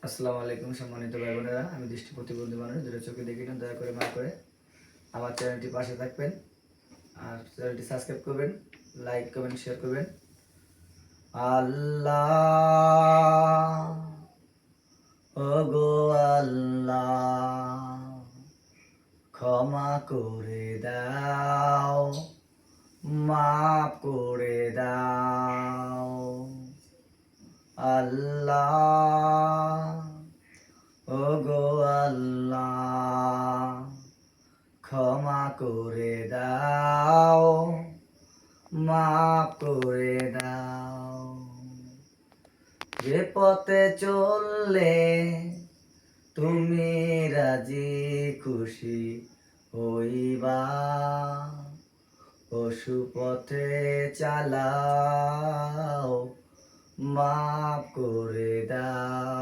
আসসালামু আলাইকুম সম্মানিত ভাই বোনেরা, আমি দৃষ্টি প্রতিবন্ধী মানুষ, দুটো চোখে দেখি না, দয়া করে মাফ করে আমার চ্যানেলটি পাশে থাকবেন আর চ্যানেলটি সাবস্ক্রাইব করবেন, লাইক কমেন্ট শেয়ার করবেন। আল্লাহ, ওগো আল্লাহ, ক্ষমা করে দাও, মাফ করে দাও। আল্লাহ, ওগো আল্লাহ, ক্ষমা করে দাও, মাফ করে দাও। যে পথে চললে তুমি রাজি খুশি হইবা, পশু পথে চালাও, মাফ করে দাও।